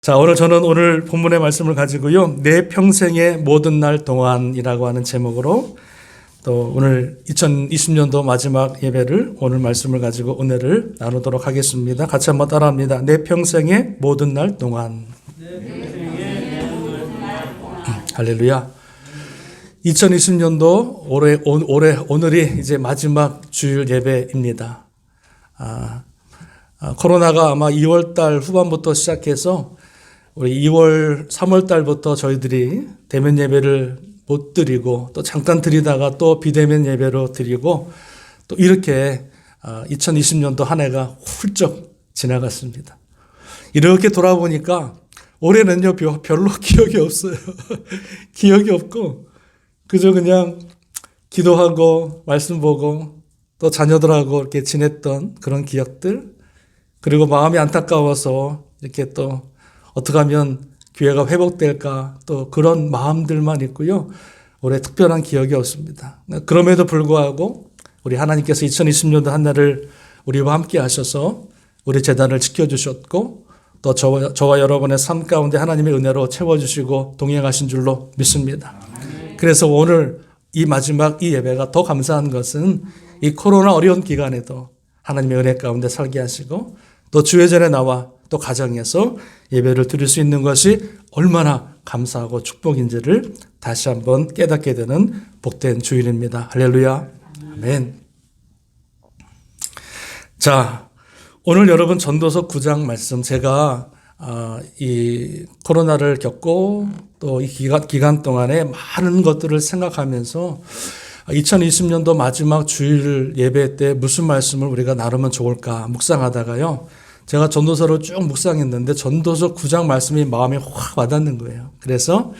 자, 오늘 본문의 말씀을 가지고요. 내 평생의 모든 날 동안이라고 하는 제목으로 또 오늘 2020년도 마지막 예배를 오늘 말씀을 가지고 은혜를 나누도록 하겠습니다. 같이 한번 따라합니다. 내 평생의 모든 날 동안. 할렐루야. 2020년도 오늘이 이제 마지막 주일 예배입니다. 코로나가 아마 2월달 후반부터 시작해서 우리 2월, 3월 달부터 저희들이 대면 예배를 못 드리고 또 잠깐 드리다가 또 비대면 예배로 드리고 또 이렇게 2020년도 한 해가 훌쩍 지나갔습니다. 이렇게 돌아보니까 올해는요 별로 기억이 없어요. 기억이 없고 그저 그냥 기도하고 말씀 보고 또 자녀들하고 이렇게 지냈던 그런 기억들, 그리고 마음이 안타까워서 이렇게 또 어떻게 하면 교회가 회복될까 또 그런 마음들만 있고요. 올해 특별한 기억이 없습니다. 그럼에도 불구하고 우리 하나님께서 2020년도 한 해를 우리와 함께 하셔서 우리 재단을 지켜주셨고 또 저와 여러분의 삶 가운데 하나님의 은혜로 채워주시고 동행하신 줄로 믿습니다. 그래서 오늘 이 마지막 이 예배가 더 감사한 것은 이 코로나 어려운 기간에도 하나님의 은혜 가운데 살게 하시고 또 주의 전에 나와 또 가정에서 예배를 드릴 수 있는 것이 얼마나 감사하고 축복인지를 다시 한번 깨닫게 되는 복된 주일입니다. 할렐루야. 아멘. 자, 오늘 여러분 전도서 9장 말씀, 제가 이 코로나를 겪고 또 이 기간 동안에 많은 것들을 생각하면서 2020년도 마지막 주일 예배 때 무슨 말씀을 우리가 나누면 좋을까 묵상하다가요. 제가 전도서를 쭉 묵상했는데 전도서 9장 말씀이 마음에 확 와닿는 거예요. 그래서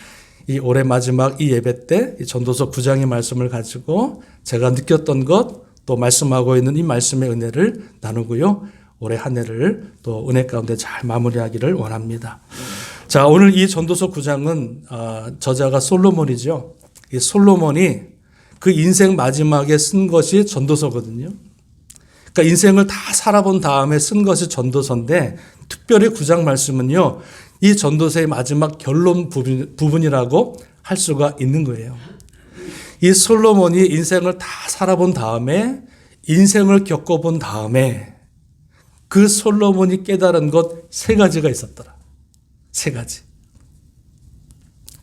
이 올해 마지막 이 예배 때 이 전도서 9장의 말씀을 가지고 제가 느꼈던 것, 또 말씀하고 있는 이 말씀의 은혜를 나누고요. 올해 한 해를 또 은혜 가운데 잘 마무리하기를 원합니다. 자, 오늘 이 전도서 9장은 저자가 솔로몬이죠. 이 솔로몬이 그 인생 마지막에 쓴 것이 전도서거든요. 그러니까 인생을 다 살아본 다음에 쓴 것이 전도서인데 특별히 9장 말씀은요. 이 전도서의 마지막 결론 부분이라고 할 수가 있는 거예요. 이 솔로몬이 인생을 다 살아본 다음에 인생을 겪어본 다음에 그 솔로몬이 깨달은 것 3가지가 있었더라. 3가지.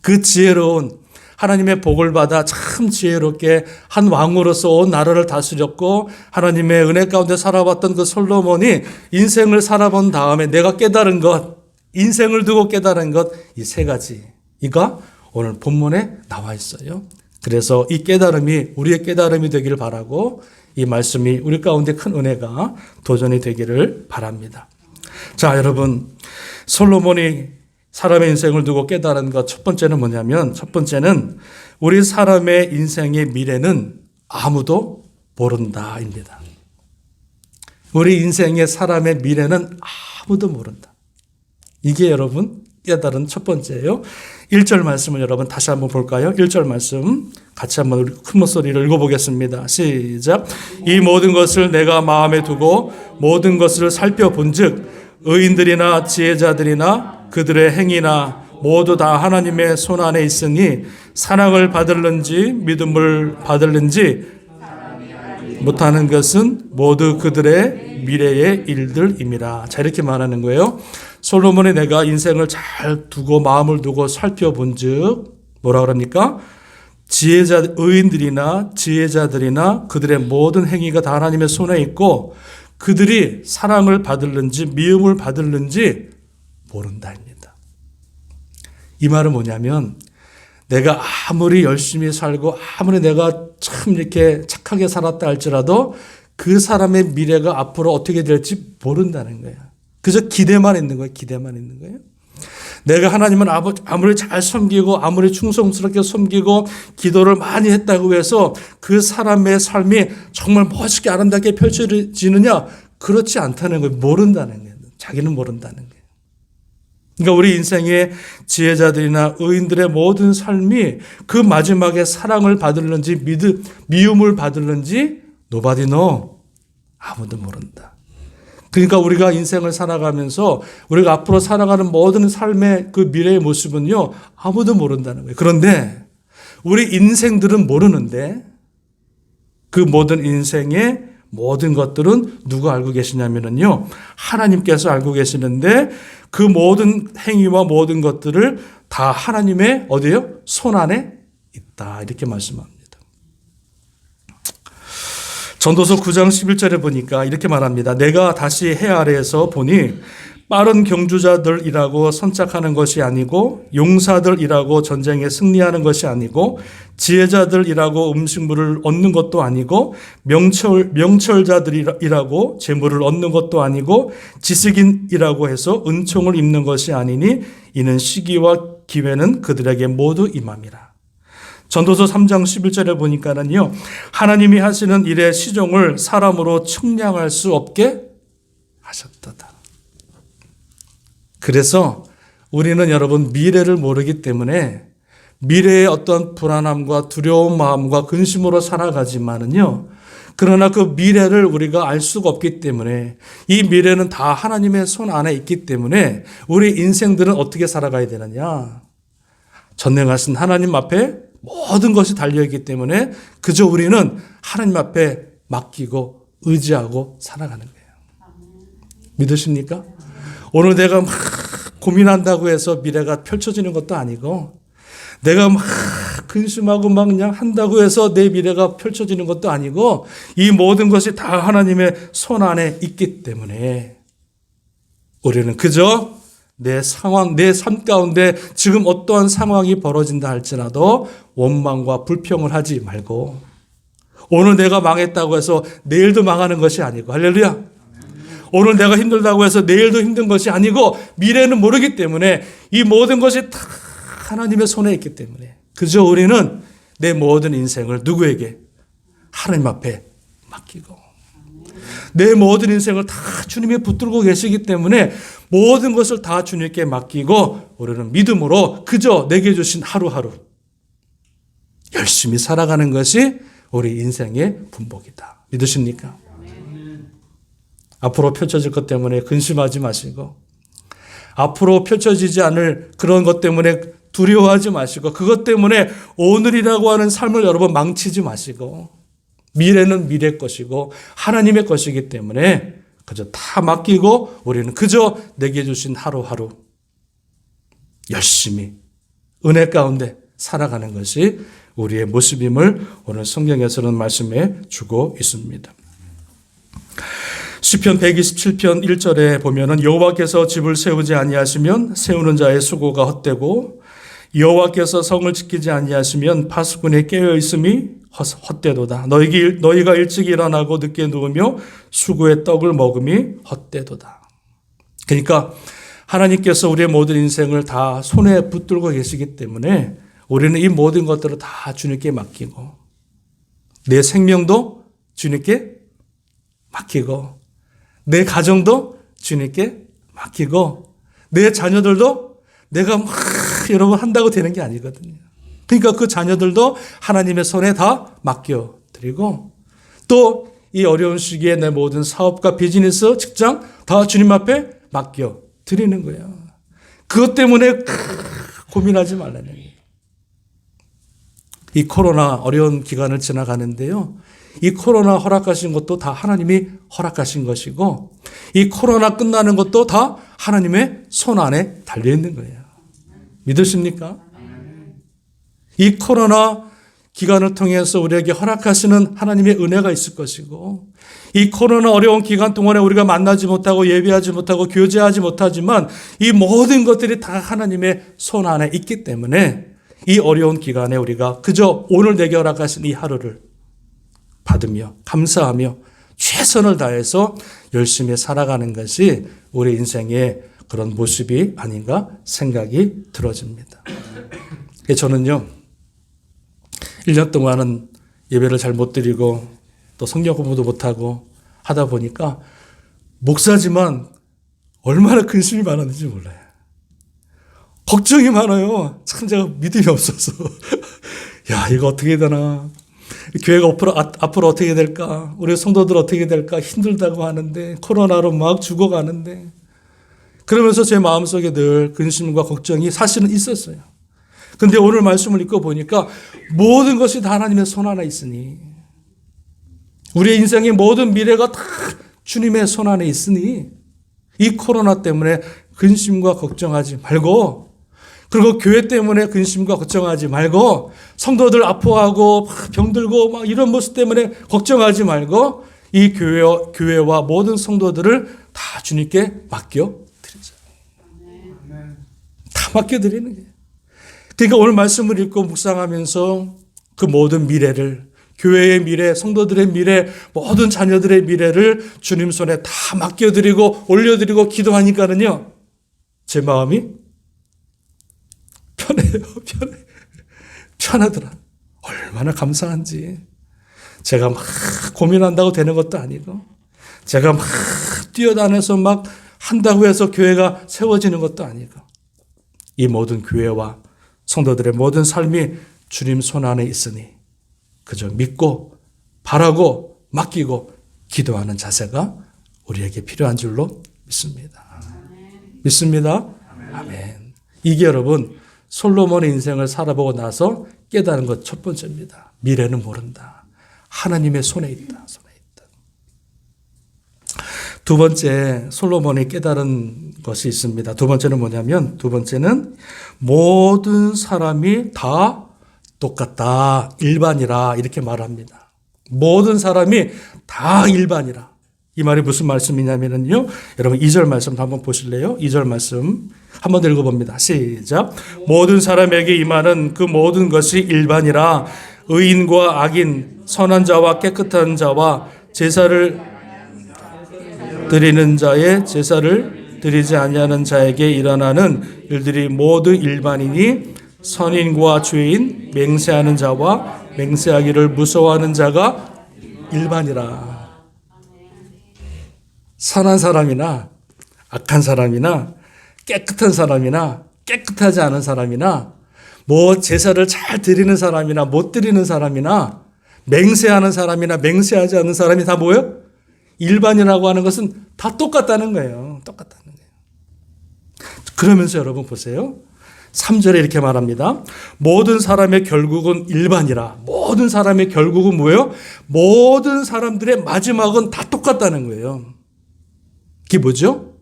그 지혜로운 하나님의 복을 받아 참 지혜롭게 한 왕으로서 온 나라를 다스렸고 하나님의 은혜 가운데 살아왔던 그 솔로몬이 인생을 살아본 다음에 내가 깨달은 것, 인생을 두고 깨달은 것, 이 3가지가 오늘 본문에 나와 있어요. 그래서 이 깨달음이 우리의 깨달음이 되기를 바라고 이 말씀이 우리 가운데 큰 은혜가 도전이 되기를 바랍니다. 자, 여러분, 솔로몬이 사람의 인생을 두고 깨달은 것 첫 번째는 뭐냐면, 첫 번째는 우리 사람의 인생의 미래는 아무도 모른다입니다. 우리 인생의 사람의 미래는 아무도 모른다. 이게 여러분 깨달은 첫 번째예요. 1절 말씀을 여러분 다시 한번 볼까요? 1절 말씀 같이 한번 큰 목소리로 읽어보겠습니다. 시작. 이 모든 것을 내가 마음에 두고 모든 것을 살펴본즉 의인들이나 지혜자들이나 그들의 행위나 모두 다 하나님의 손 안에 있으니 사랑을 받을는지 믿음을 받을는지 못하는 것은 모두 그들의 미래의 일들임이라. 자, 이렇게 말하는 거예요. 솔로몬이 내가 인생을 잘 두고 마음을 두고 살펴본즉 뭐라 그럽니까? 의인들이나 지혜자들이나 그들의 모든 행위가 다 하나님의 손에 있고 그들이 사랑을 받을는지 미움을 받을는지 모른다입니다. 이 말은 뭐냐면 내가 아무리 열심히 살고 아무리 내가 참 이렇게 착하게 살았다 할지라도 그 사람의 미래가 앞으로 어떻게 될지 모른다는 거예요. 그저 기대만 있는 거예요. 기대만 있는 거예요. 내가 하나님은 아무리 잘 섬기고 아무리 충성스럽게 섬기고 기도를 많이 했다고 해서 그 사람의 삶이 정말 멋있게 아름답게 펼쳐지느냐? 그렇지 않다는 거예요. 모른다는 거예요. 자기는 모른다는 거예요. 그러니까 우리 인생의 지혜자들이나 의인들의 모든 삶이 그 마지막에 사랑을 받을는지 미움을 받을는지 nobody know. 아무도 모른다. 그러니까 우리가 인생을 살아가면서 우리가 앞으로 살아가는 모든 삶의 그 미래의 모습은요, 아무도 모른다는 거예요. 그런데 우리 인생들은 모르는데 그 모든 인생의 모든 것들은 누가 알고 계시냐면요, 하나님께서 알고 계시는데 그 모든 행위와 모든 것들을 다 하나님의 어디요? 손 안에 있다. 이렇게 말씀합니다. 전도서 9장 11절에 보니까 이렇게 말합니다. 내가 다시 해 아래에서 보니 빠른 경주자들이라고 선착하는 것이 아니고 용사들이라고 전쟁에 승리하는 것이 아니고 지혜자들이라고 음식물을 얻는 것도 아니고 명철자들이라고 재물을 얻는 것도 아니고 지식인이라고 해서 은총을 입는 것이 아니니 이는 시기와 기회는 그들에게 모두 임함이라. 전도서 3장 11절에 보니까는요, 하나님이 하시는 일의 시종을 사람으로 측량할 수 없게 하셨도다. 그래서 우리는 여러분 미래를 모르기 때문에 미래의 어떤 불안함과 두려운 마음과 근심으로 살아가지만은요, 그러나 그 미래를 우리가 알 수가 없기 때문에 이 미래는 다 하나님의 손 안에 있기 때문에 우리 인생들은 어떻게 살아가야 되느냐? 전능하신 하나님 앞에 모든 것이 달려있기 때문에 그저 우리는 하나님 앞에 맡기고 의지하고 살아가는 거예요. 믿으십니까? 오늘 내가 막 고민한다고 해서 미래가 펼쳐지는 것도 아니고 내가 막 근심하고 막 그냥 한다고 해서 내 미래가 펼쳐지는 것도 아니고 이 모든 것이 다 하나님의 손 안에 있기 때문에 우리는 그저 내 상황, 내 삶 가운데 지금 어떠한 상황이 벌어진다 할지라도 원망과 불평을 하지 말고 오늘 내가 망했다고 해서 내일도 망하는 것이 아니고 할렐루야. 오늘 내가 힘들다고 해서 내일도 힘든 것이 아니고 미래는 모르기 때문에 이 모든 것이 다 하나님의 손에 있기 때문에 그저 우리는 내 모든 인생을 누구에게? 하나님 앞에 맡기고 내 모든 인생을 다 주님이 붙들고 계시기 때문에 모든 것을 다 주님께 맡기고 우리는 믿음으로 그저 내게 주신 하루하루 열심히 살아가는 것이 우리 인생의 분복이다. 믿으십니까? 앞으로 펼쳐질 것 때문에 근심하지 마시고 앞으로 펼쳐지지 않을 그런 것 때문에 두려워하지 마시고 그것 때문에 오늘이라고 하는 삶을 여러분 망치지 마시고 미래는 미래 것이고 하나님의 것이기 때문에 그저 다 맡기고 우리는 그저 내게 주신 하루하루 열심히 은혜 가운데 살아가는 것이 우리의 모습임을 오늘 성경에서는 말씀해 주고 있습니다. 시편 127편 1절에 보면은 여호와께서 집을 세우지 아니하시면 세우는 자의 수고가 헛되고 여호와께서 성을 지키지 아니하시면 파수꾼의 깨어 있음이 헛되도다. 너희가 일찍 일어나고 늦게 누우며 수고의 떡을 먹음이 헛되도다. 그러니까 하나님께서 우리의 모든 인생을 다 손에 붙들고 계시기 때문에 우리는 이 모든 것들을 다 주님께 맡기고 내 생명도 주님께 맡기고 내 가정도 주님께 맡기고 내 자녀들도 내가 막 여러분 한다고 되는 게 아니거든요. 그러니까 그 자녀들도 하나님의 손에 다 맡겨드리고 또 이 어려운 시기에 내 모든 사업과 비즈니스, 직장 다 주님 앞에 맡겨드리는 거예요. 그것 때문에 고민하지 말라는 거예요. 이 코로나 어려운 기간을 지나가는데요. 이 코로나 허락하신 것도 다 하나님이 허락하신 것이고 이 코로나 끝나는 것도 다 하나님의 손 안에 달려있는 거예요. 믿으십니까? 이 코로나 기간을 통해서 우리에게 허락하시는 하나님의 은혜가 있을 것이고 이 코로나 어려운 기간 동안에 우리가 만나지 못하고 예배하지 못하고 교제하지 못하지만 이 모든 것들이 다 하나님의 손 안에 있기 때문에 이 어려운 기간에 우리가 그저 오늘 내게 허락하신 이 하루를 받으며 감사하며 최선을 다해서 열심히 살아가는 것이 우리 인생의 그런 모습이 아닌가 생각이 들어집니다. 저는요 1년 동안은 예배를 잘 못 드리고 또 성경 공부도 못하고 하다 보니까 목사지만 얼마나 근심이 많았는지 몰라요. 걱정이 많아요. 참 제가 믿음이 없어서 야 이거 어떻게 해야 되나. 교회가 앞으로 어떻게 될까? 우리 성도들 어떻게 될까? 힘들다고 하는데, 코로나로 막 죽어가는데, 그러면서 제 마음속에 늘 근심과 걱정이 사실은 있었어요. 근데 오늘 말씀을 읽고 보니까 모든 것이 다 하나님의 손 안에 있으니, 우리의 인생의 모든 미래가 다 주님의 손 안에 있으니, 이 코로나 때문에 근심과 걱정하지 말고, 그리고 교회 때문에 근심과 걱정하지 말고, 성도들 아파하고 병들고 막 이런 모습 때문에 걱정하지 말고, 이 교회와 모든 성도들을 다 주님께 맡겨드리자. 다 맡겨드리는 거예요. 그러니까 오늘 말씀을 읽고 묵상하면서 그 모든 미래를, 교회의 미래, 성도들의 미래, 모든 자녀들의 미래를 주님 손에 다 맡겨드리고 올려드리고 기도하니까는요, 제 마음이 편해요. 편하더라. 얼마나 감사한지. 제가 막 고민한다고 되는 것도 아니고, 제가 막 뛰어다녀서 막 한다고 해서 교회가 세워지는 것도 아니고, 이 모든 교회와 성도들의 모든 삶이 주님 손 안에 있으니 그저 믿고 바라고 맡기고 기도하는 자세가 우리에게 필요한 줄로 믿습니다. 믿습니다. 아멘. 이게 여러분 솔로몬의 인생을 살아보고 나서 깨달은 것 첫 번째입니다. 미래는 모른다. 하나님의 손에 있다. 두 번째 솔로몬이 깨달은 것이 있습니다. 두 번째는 뭐냐면, 두 번째는 모든 사람이 다 똑같다. 일반이라 이렇게 말합니다. 모든 사람이 다 일반이라. 이 말이 무슨 말씀이냐면요. 여러분 2절 말씀 한번 보실래요? 2절 말씀 한번 더 읽어봅니다. 시작. 모든 사람에게 임하는 그 모든 것이 일반이라. 의인과 악인, 선한 자와 깨끗한 자와 제사를 드리는 자의 제사를 드리지 아니하는 자에게 일어나는 일들이 모두 일반이니, 선인과 죄인, 맹세하는 자와 맹세하기를 무서워하는 자가 일반이라. 선한 사람이나 악한 사람이나 깨끗한 사람이나 깨끗하지 않은 사람이나 뭐 제사를 잘 드리는 사람이나 못 드리는 사람이나 맹세하는 사람이나 맹세하지 않는 사람이 다 뭐예요? 일반이라고 하는 것은 다 똑같다는 거예요. 똑같다는 거예요. 그러면서 여러분 보세요. 3절에 이렇게 말합니다. 모든 사람의 결국은 일반이라. 모든 사람의 결국은 뭐예요? 모든 사람들의 마지막은 다 똑같다는 거예요. 그게 뭐죠?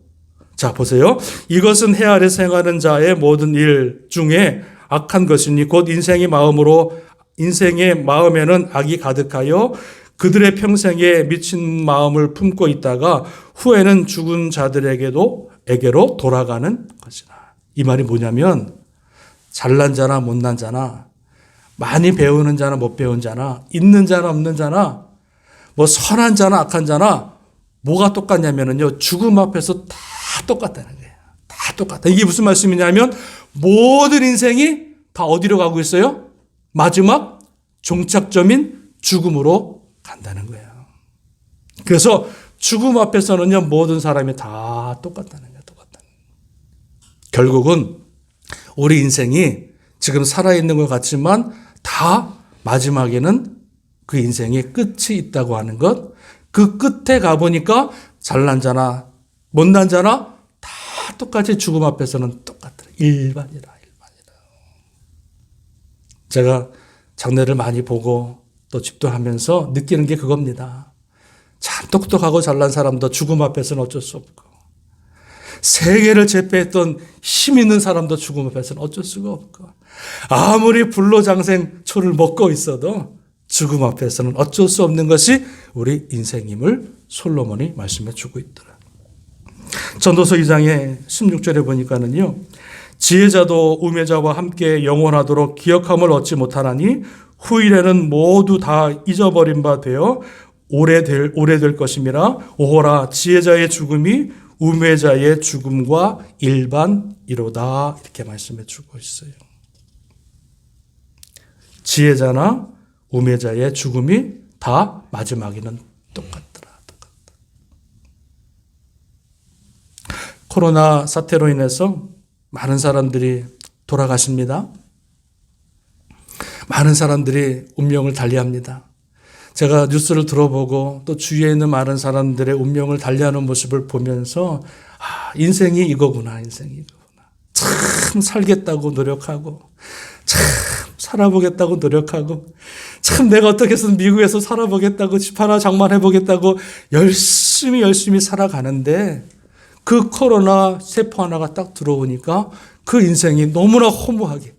자, 보세요. 이것은 해 아래 생하는 자의 모든 일 중에 악한 것이니 곧 인생의 마음에는 악이 가득하여 그들의 평생에 미친 마음을 품고 있다가 후에는 죽은 자들에게로 돌아가는 것이라. 이 말이 뭐냐면, 잘난 자나 못난 자나, 많이 배우는 자나 못 배운 자나, 있는 자나 없는 자나, 뭐 선한 자나 악한 자나, 뭐가 똑같냐면요, 죽음 앞에서 다 똑같다는 거예요. 다 똑같다. 이게 무슨 말씀이냐면, 모든 인생이 다 어디로 가고 있어요? 마지막 종착점인 죽음으로 간다는 거예요. 그래서 죽음 앞에서는요, 모든 사람이 다 똑같다는 거예요. 똑같다는 거예요. 결국은 우리 인생이 지금 살아있는 것 같지만 다 마지막에는 그 인생의 끝이 있다고 하는 것, 그 끝에 가보니까 잘난 자나 못난 자나 다 똑같이 죽음 앞에서는 똑같더라. 일반이라. 제가 장례를 많이 보고 또 집도하면서 느끼는 게 그겁니다. 참 똑똑하고 잘난 사람도 죽음 앞에서는 어쩔 수 없고, 세계를 제패했던 힘 있는 사람도 죽음 앞에서는 어쩔 수가 없고, 아무리 불로장생초를 먹고 있어도 죽음 앞에서는 어쩔 수 없는 것이 우리 인생임을 솔로몬이 말씀해 주고 있더라. 전도서 2장의 16절에 보니까는요, 지혜자도 우매자와 함께 영원하도록 기억함을 얻지 못하나니 후일에는 모두 다 잊어버린 바 되어 오래될 것임이라. 오호라, 지혜자의 죽음이 우매자의 죽음과 일반이로다. 이렇게 말씀해 주고 있어요. 지혜자나 우매자의 죽음이 다 마지막에는 똑같더라. 코로나 사태로 인해서 많은 사람들이 돌아가십니다. 많은 사람들이 운명을 달리합니다. 제가 뉴스를 들어보고 또 주위에 있는 많은 사람들의 운명을 달리하는 모습을 보면서 인생이 이거구나, 인생이 이거구나. 참 살겠다고 노력하고 참 살아보겠다고 노력하고 참 내가 어떻게 해서 미국에서 살아보겠다고 집 하나 장만해보겠다고 열심히 살아가는데 그 코로나 세포 하나가 딱 들어오니까 그 인생이 너무나 허무하게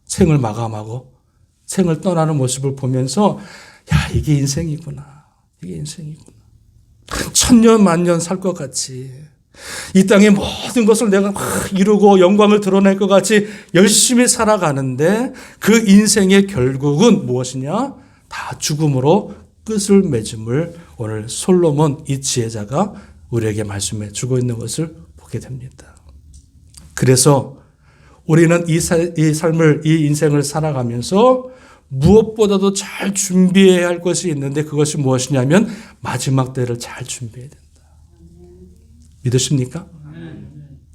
생을 마감하고 생을 떠나는 모습을 보면서 이게 인생이구나. 이게 인생이구나. 천년 만년 살 것 같이 이 땅의 모든 것을 내가 이루고 영광을 드러낼 것 같이 열심히 살아가는데 그 인생의 결국은 무엇이냐? 다 죽음으로 끝을 맺음을 오늘 솔로몬 이 지혜자가 우리에게 말씀해 주고 있는 것을 보게 됩니다. 그래서 우리는 이 삶을, 이 인생을 살아가면서 무엇보다도 잘 준비해야 할 것이 있는데 그것이 무엇이냐면 마지막 때를 잘 준비해야 된다. 믿으십니까?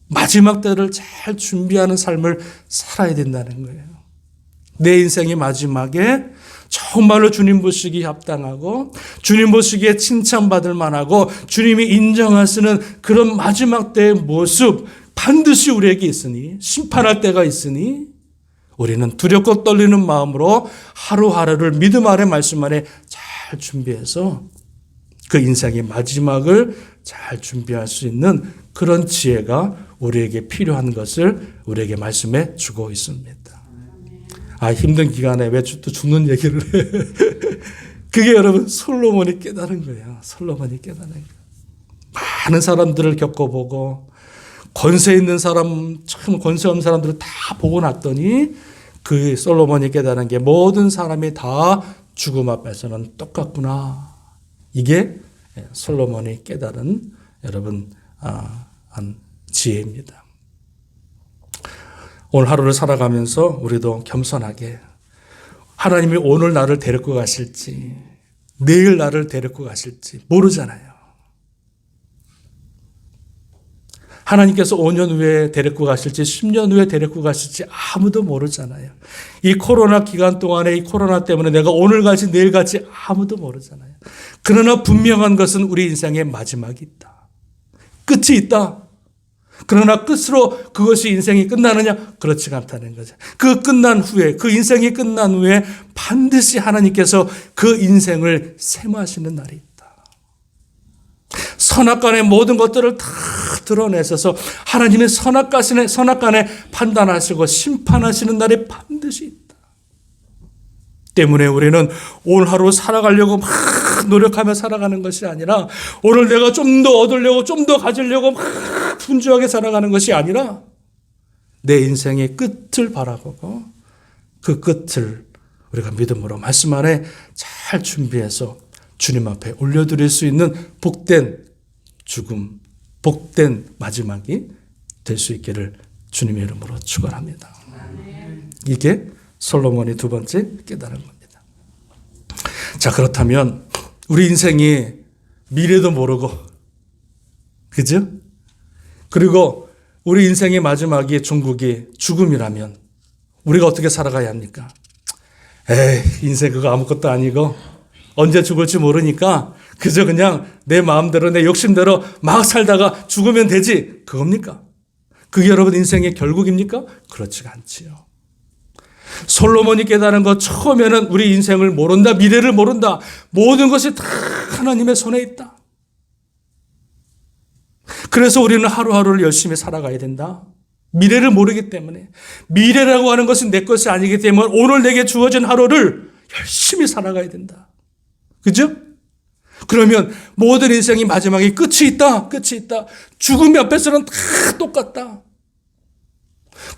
마지막 때를 잘 준비하는 삶을 살아야 된다는 거예요. 내 인생의 마지막에 정말로 주님 보시기에 합당하고 주님 보시기에 칭찬받을 만하고 주님이 인정하시는 그런 마지막 때의 모습 반드시 우리에게 있으니 심판할 때가 있으니 우리는 두렵고 떨리는 마음으로 하루하루를 믿음 아래 말씀 아래 잘 준비해서 그 인생의 마지막을 잘 준비할 수 있는 그런 지혜가 우리에게 필요한 것을 우리에게 말씀해 주고 있습니다. 힘든 기간에 왜 또 죽는 얘기를 해. 그게 여러분 솔로몬이 깨달은 거예요. 솔로몬이 깨달은 거예요. 많은 사람들을 겪어보고 권세 있는 사람, 참 권세 없는 사람들을 다 보고 났더니 그 솔로몬이 깨달은 게 모든 사람이 다 죽음 앞에서는 똑같구나. 이게 솔로몬이 깨달은 여러분 한 지혜입니다. 오늘 하루를 살아가면서 우리도 겸손하게 하나님이 오늘 나를 데리고 가실지 내일 나를 데리고 가실지 모르잖아요. 하나님께서 5년 후에 데리고 가실지 10년 후에 데리고 가실지 아무도 모르잖아요. 이 코로나 기간 동안에 이 코로나 때문에 내가 오늘 갈지 내일 갈지 아무도 모르잖아요. 그러나 분명한 것은 우리 인생의 마지막이 있다. 끝이 있다. 그러나 끝으로 그것이 인생이 끝나느냐? 그렇지가 않다는 거죠. 그 끝난 후에, 그 인생이 끝난 후에 반드시 하나님께서 그 인생을 셈하시는 날이 있다. 선악간의 모든 것들을 다 드러내셔서 하나님의 선악간에 판단하시고 심판하시는 날이 반드시 있다. 때문에 우리는 오늘 하루 살아가려고 막 노력하며 살아가는 것이 아니라 오늘 내가 좀 더 얻으려고 좀 더 가지려고 막 분주하게 살아가는 것이 아니라 내 인생의 끝을 바라보고 그 끝을 우리가 믿음으로 말씀 안에 잘 준비해서 주님 앞에 올려드릴 수 있는 복된 죽음, 복된 마지막이 될 수 있기를 주님의 이름으로 축원합니다. 이게 솔로몬이 두 번째 깨달은 겁니다. 자, 그렇다면 우리 인생이 미래도 모르고, 그죠? 그리고 우리 인생의 마지막이 종국이 죽음이라면 우리가 어떻게 살아가야 합니까? 인생 그거 아무것도 아니고 언제 죽을지 모르니까 그저 그냥 내 마음대로 내 욕심대로 막 살다가 죽으면 되지. 그겁니까? 그게 여러분 인생의 결국입니까? 그렇지가 않지요. 솔로몬이 깨달은 것 처음에는 우리 인생을 모른다, 미래를 모른다. 모든 것이 다 하나님의 손에 있다. 그래서 우리는 하루하루를 열심히 살아가야 된다. 미래를 모르기 때문에. 미래라고 하는 것은 내 것이 아니기 때문에 오늘 내게 주어진 하루를 열심히 살아가야 된다. 그죠? 그러면 모든 인생이 마지막에 끝이 있다. 끝이 있다. 죽음 앞에서는 다 똑같다.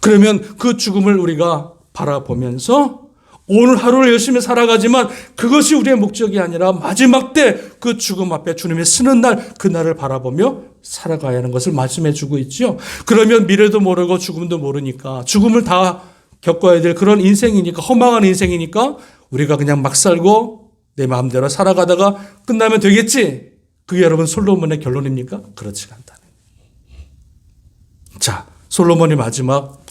그러면 그 죽음을 우리가 바라보면서 오늘 하루를 열심히 살아가지만 그것이 우리의 목적이 아니라 마지막 때 그 죽음 앞에 주님의 쓰는 날, 그날을 바라보며 살아가야 하는 것을 말씀해 주고 있죠. 그러면 미래도 모르고 죽음도 모르니까 죽음을 다 겪어야 될 그런 인생이니까, 허망한 인생이니까 우리가 그냥 막 살고 내 마음대로 살아가다가 끝나면 되겠지. 그게 여러분 솔로몬의 결론입니까? 그렇지가 않다는 거예요. 자, 솔로몬이 마지막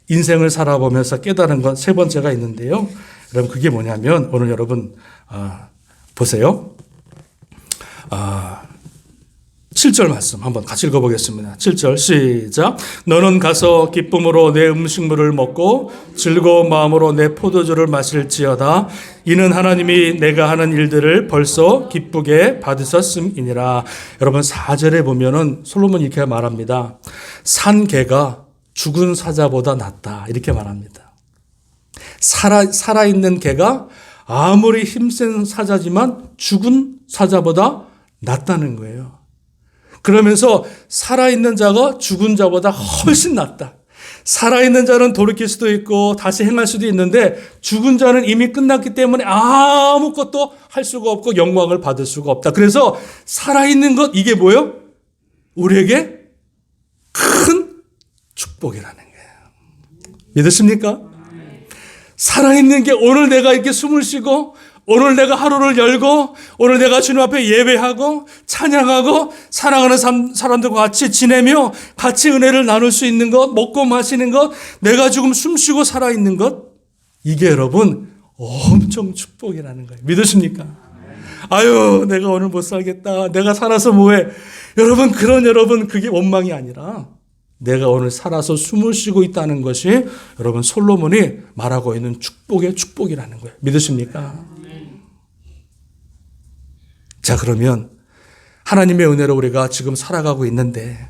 인생을 살아보면서 깨달은 것 세 번째가 있는데요. 여러분 그게 뭐냐면 오늘 여러분 보세요. 7절 말씀 한번 같이 읽어보겠습니다. 7절 시작. 너는 가서 기쁨으로 내 음식물을 먹고 즐거운 마음으로 내 포도주를 마실지어다. 이는 하나님이 내가 하는 일들을 벌써 기쁘게 받으셨음이니라. 여러분 4절에 보면은 솔로몬이 이렇게 말합니다. 산 개가 죽은 사자보다 낫다. 이렇게 말합니다. 살아있는 개가 아무리 힘센 사자지만 죽은 사자보다 낫다는 거예요. 그러면서 살아있는 자가 죽은 자보다 훨씬 낫다. 살아있는 자는 돌이킬 수도 있고 다시 행할 수도 있는데 죽은 자는 이미 끝났기 때문에 아무것도 할 수가 없고 영광을 받을 수가 없다. 그래서 살아있는 것, 이게 뭐예요? 우리에게 큰 축복이라는 거예요. 믿으십니까? 살아있는 게 오늘 내가 이렇게 숨을 쉬고 오늘 내가 하루를 열고 오늘 내가 주님 앞에 예배하고 찬양하고 사랑하는 사람들과 같이 지내며 같이 은혜를 나눌 수 있는 것, 먹고 마시는 것, 내가 지금 숨쉬고 살아있는 것, 이게 여러분 엄청 축복이라는 거예요. 믿으십니까? 아유, 내가 오늘 못 살겠다. 내가 살아서 뭐해. 여러분, 그게 원망이 아니라 내가 오늘 살아서 숨을 쉬고 있다는 것이 여러분 솔로몬이 말하고 있는 축복의 축복이라는 거예요. 믿으십니까? 자, 그러면 하나님의 은혜로 우리가 지금 살아가고 있는데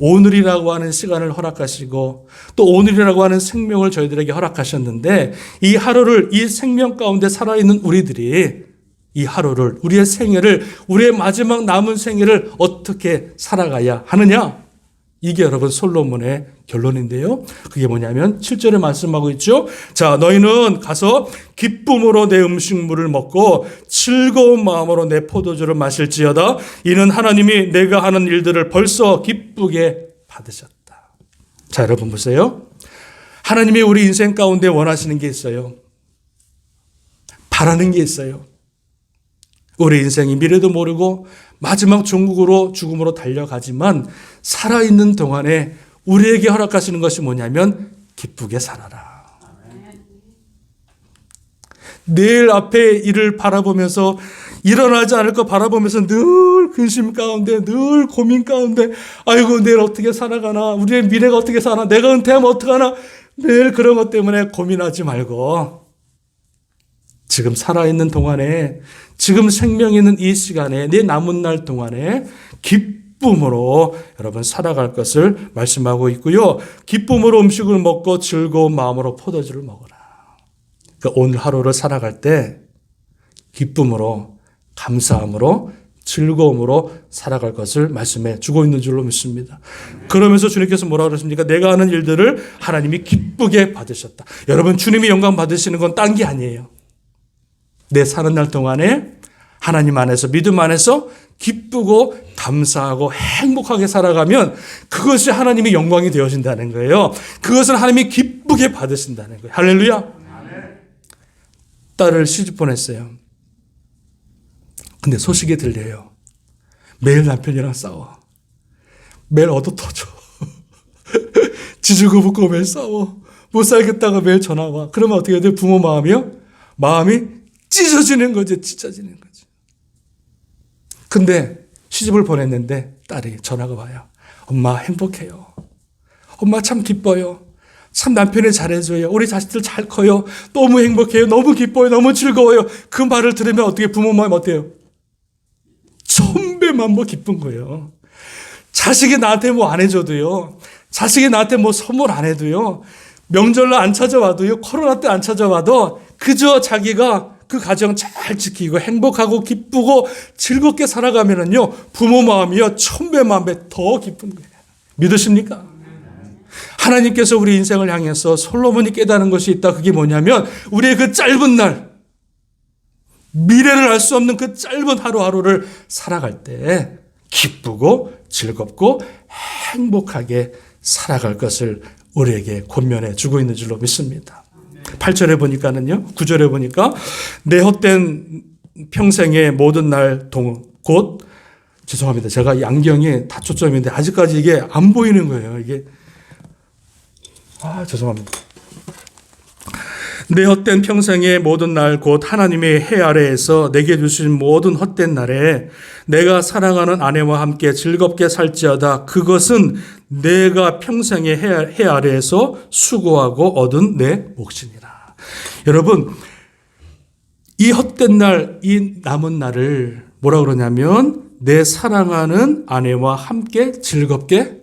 오늘이라고 하는 시간을 허락하시고 또 오늘이라고 하는 생명을 저희들에게 허락하셨는데 이 하루를, 이 생명 가운데 살아있는 우리들이 이 하루를, 우리의 생애를, 우리의 마지막 남은 생애를 어떻게 살아가야 하느냐? 이게 여러분 솔로몬의 결론인데요. 그게 뭐냐면 7절에 말씀하고 있죠. 자, 너희는 가서 기쁨으로 내 음식물을 먹고 즐거운 마음으로 내 포도주를 마실지어다. 이는 하나님이 내가 하는 일들을 벌써 기쁘게 받으셨다. 자, 여러분 보세요. 하나님이 우리 인생 가운데 원하시는 게 있어요. 바라는 게 있어요. 우리 인생이 미래도 모르고 마지막 종국으로 죽음으로 달려가지만 살아있는 동안에 우리에게 허락하시는 것이 뭐냐면 기쁘게 살아라. 내일 앞에 일을 바라보면서 일어나지 않을 거 바라보면서 늘 근심 가운데, 늘 고민 가운데, 아이고 내일 어떻게 살아가나, 우리의 미래가 어떻게 사나, 내가 은퇴하면 어떡하나, 매일 그런 것 때문에 고민하지 말고 지금 살아있는 동안에, 지금 생명 있는 이 시간에, 내 남은 날 동안에 기쁨으로 여러분 살아갈 것을 말씀하고 있고요. 기쁨으로 음식을 먹고 즐거운 마음으로 포도주를 먹어라. 그러니까 오늘 하루를 살아갈 때 기쁨으로, 감사함으로, 즐거움으로 살아갈 것을 말씀해 주고 있는 줄로 믿습니다. 그러면서 주님께서 뭐라고 그러십니까? 내가 하는 일들을 하나님이 기쁘게 받으셨다. 여러분, 주님이 영광 받으시는 건 딴 게 아니에요. 내 사는 날 동안에 하나님 안에서, 믿음 안에서 기쁘고 감사하고 행복하게 살아가면 그것이 하나님의 영광이 되어진다는 거예요. 그것을 하나님이 기쁘게 받으신다는 거예요. 할렐루야. 딸을 시집 보냈어요. 근데 소식이 들려요. 매일 남편이랑 싸워. 매일 얻어터져. 지지고 붓고 매일 싸워. 못 살겠다가 매일 전화 와. 그러면 어떻게 돼요? 부모 마음이요? 마음이 찢어지는 거죠. 찢어지는 거죠. 근데 시집을 보냈는데 딸이 전화가 와요. 엄마 행복해요. 엄마 참 기뻐요. 참 남편이 잘해줘요. 우리 자식들 잘 커요. 너무 행복해요. 너무 기뻐요. 너무 즐거워요. 그 말을 들으면 어떻게 부모 마음 어때요? 천배만보 기쁜 거예요. 자식이 나한테 뭐 안 해줘도요. 자식이 나한테 뭐 선물 안 해도요. 명절날 안 찾아와도요. 코로나 때 안 찾아와도 그저 자기가 그 가정 잘 지키고 행복하고 기쁘고 즐겁게 살아가면은요. 부모 마음이요. 천배만배 더 기쁜 거예요. 믿으십니까? 하나님께서 우리 인생을 향해서 솔로몬이 깨달은 것이 있다. 그게 뭐냐면 우리의 그 짧은 날, 미래를 알 수 없는 그 짧은 하루하루를 살아갈 때 기쁘고 즐겁고 행복하게 살아갈 것을 우리에게 권면해 주고 있는 줄로 믿습니다. 8절에 보니까는요, 9절에 보니까 내 헛된 평생의 모든 날 곧, 죄송합니다. 제가 이 안경이 다 초점인데 아직까지 이게 안 보이는 거예요. 이게 죄송합니다. 내 헛된 평생의 모든 날 곧 하나님의 해 아래에서 내게 주신 모든 헛된 날에 내가 사랑하는 아내와 함께 즐겁게 살지어다. 그것은 내가 평생의 해 아래에서 수고하고 얻은 내 몫이니라. 여러분, 이 헛된 날, 이 남은 날을 뭐라 그러냐면 내 사랑하는 아내와 함께 즐겁게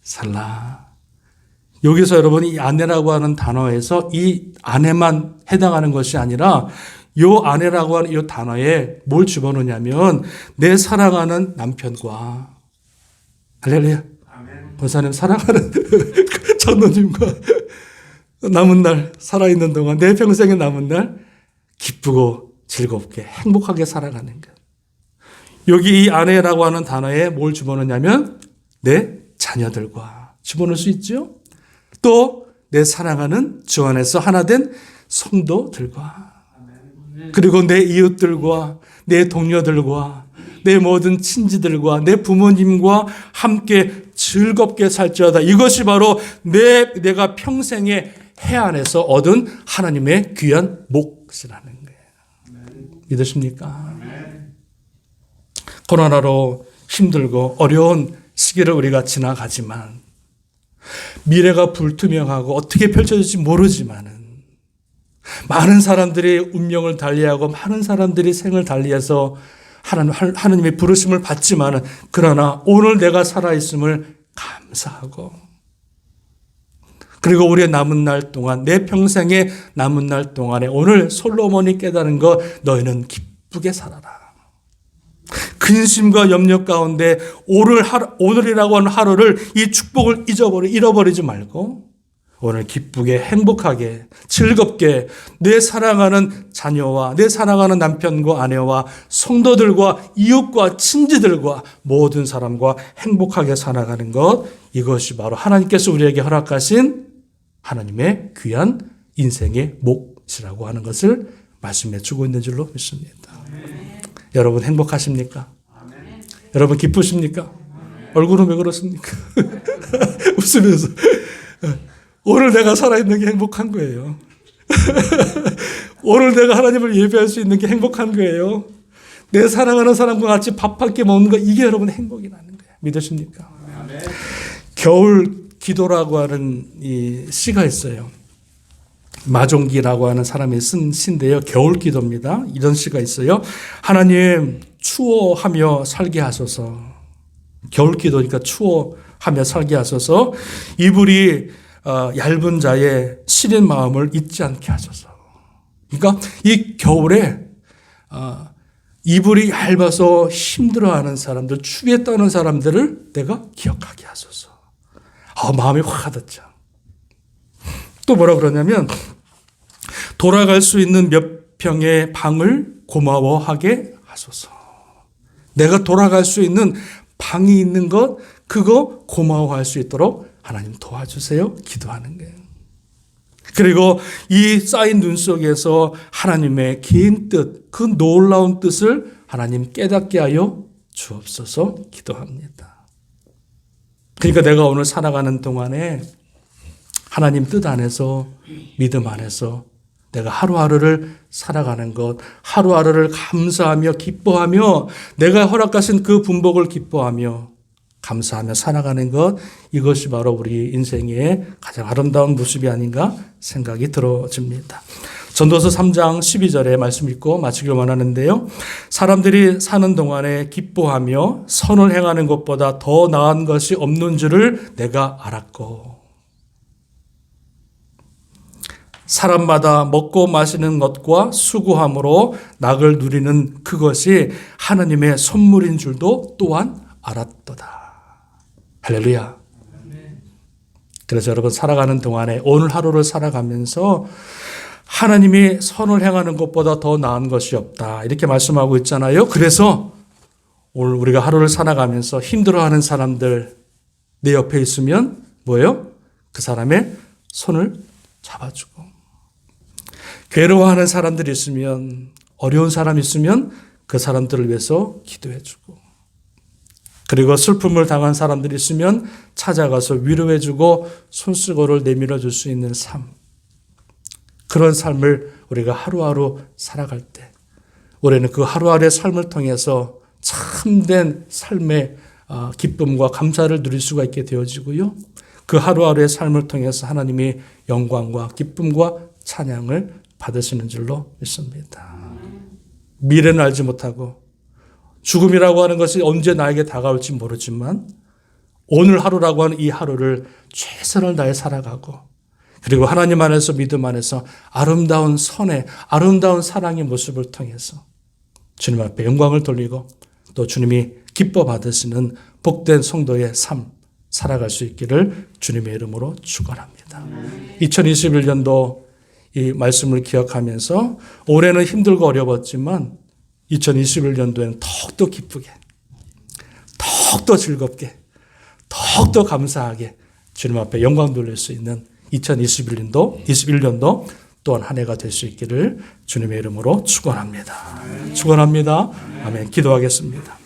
살라. 여기서 여러분 이 아내라고 하는 단어에서 이 아내만 해당하는 것이 아니라 요 아내라고 하는 이 단어에 뭘 집어넣냐면 내 사랑하는 남편과 할렐루야. 권사님 사랑하는 전도님과 남은 날 살아있는 동안 내 평생의 남은 날 기쁘고 즐겁게 행복하게 살아가는 것. 여기 이 아내라고 하는 단어에 뭘 집어넣냐면 내 자녀들과 집어넣을 수 있죠. 또 내 사랑하는 주 안에서 하나 된 성도들과 그리고 내 이웃들과 내 동료들과 내 모든 친지들과 내 부모님과 함께 즐겁게 살지어다. 이것이 바로 내가 평생의 해 안에서 얻은 하나님의 귀한 몫이라는 거예요. 믿으십니까? 코로나로 힘들고 어려운 시기를 우리가 지나가지만 미래가 불투명하고 어떻게 펼쳐질지 모르지만은 많은 사람들이 운명을 달리하고 많은 사람들이 생을 달리해서 하나님의 부르심을 받지만은 그러나 오늘 내가 살아있음을 감사하고 그리고 우리의 남은 날 동안 내 평생의 남은 날 동안에 오늘 솔로몬이 깨달은 것 너희는 기쁘게 살아라. 근심과 염려 가운데 오늘이라고 하는 하루를 이 축복을 잃어버리지 말고 오늘 기쁘게 행복하게 즐겁게 내 사랑하는 자녀와 내 사랑하는 남편과 아내와 성도들과 이웃과 친지들과 모든 사람과 행복하게 살아가는 것 이것이 바로 하나님께서 우리에게 허락하신 하나님의 귀한 인생의 몫이라고 하는 것을 말씀해 주고 있는 줄로 믿습니다. 여러분 행복하십니까? 여러분 기쁘십니까? 얼굴은 왜 그렇습니까? 웃으면서 오늘 내가 살아있는 게 행복한 거예요. 오늘 내가 하나님을 예배할 수 있는 게 행복한 거예요. 내 사랑하는 사람과 같이 밥 한 끼 먹는 거 이게 여러분 행복이라는 거예요. 믿으십니까? 겨울 기도라고 하는 이 시가 있어요. 마종기라고 하는 사람이 쓴 시인데요. 겨울 기도입니다. 이런 시가 있어요. 하나님 추워하며 살게 하소서. 겨울 기도니까 추워하며 살게 하소서. 이불이 얇은 자의 시린 마음을 잊지 않게 하소서. 그러니까 이 겨울에 이불이 얇아서 힘들어하는 사람들, 추위에 떠는 사람들을 내가 기억하게 하소서. 마음이 확 와닿죠. 또 뭐라 그러냐면 돌아갈 수 있는 몇 평의 방을 고마워하게 하소서. 내가 돌아갈 수 있는 방이 있는 것 그거 고마워할 수 있도록 하나님 도와주세요. 기도하는 거예요. 그리고 이 쌓인 눈 속에서 하나님의 긴 뜻, 그 놀라운 뜻을 하나님 깨닫게 하여 주옵소서 기도합니다. 그러니까 내가 오늘 살아가는 동안에 하나님 뜻 안에서 믿음 안에서 내가 하루하루를 살아가는 것, 하루하루를 감사하며 기뻐하며 내가 허락하신 그 분복을 기뻐하며 감사하며 살아가는 것 이것이 바로 우리 인생의 가장 아름다운 모습이 아닌가 생각이 들어집니다. 전도서 3장 12절에 말씀 읽고 마치길 원하는데요. 사람들이 사는 동안에 기뻐하며 선을 행하는 것보다 더 나은 것이 없는 줄을 내가 알았고 사람마다 먹고 마시는 것과 수고함으로 낙을 누리는 그것이 하나님의 선물인 줄도 또한 알았도다. 할렐루야. 그래서 여러분 살아가는 동안에 오늘 하루를 살아가면서 하나님이 선을 행하는 것보다 더 나은 것이 없다. 이렇게 말씀하고 있잖아요. 그래서 오늘 우리가 하루를 살아가면서 힘들어하는 사람들 내 옆에 있으면 뭐예요? 그 사람의 손을 잡아주고 괴로워하는 사람들이 있으면 어려운 사람이 있으면 그 사람들을 위해서 기도해주고 그리고 슬픔을 당한 사람들이 있으면 찾아가서 위로해주고 손수건을 내밀어줄 수 있는 삶 그런 삶을 우리가 하루하루 살아갈 때 올해는 그 하루하루의 삶을 통해서 참된 삶의 기쁨과 감사를 누릴 수가 있게 되어지고요. 그 하루하루의 삶을 통해서 하나님이 영광과 기쁨과 찬양을 받으시는 줄로 믿습니다. 미래는 알지 못하고 죽음이라고 하는 것이 언제 나에게 다가올지 모르지만 오늘 하루라고 하는 이 하루를 최선을 다해 살아가고 그리고 하나님 안에서 믿음 안에서 아름다운 선의 아름다운 사랑의 모습을 통해서 주님 앞에 영광을 돌리고 또 주님이 기뻐 받으시는 복된 성도의 삶 살아갈 수 있기를 주님의 이름으로 축원합니다. 2021년도 이 말씀을 기억하면서 올해는 힘들고 어려웠지만 2021년도에는 더욱더 기쁘게 더욱더 즐겁게 더욱더 감사하게 주님 앞에 영광 돌릴 수 있는 2021년도 또한 한 해가 될 수 있기를 주님의 이름으로 축원합니다. 축원합니다. 아멘. 기도하겠습니다.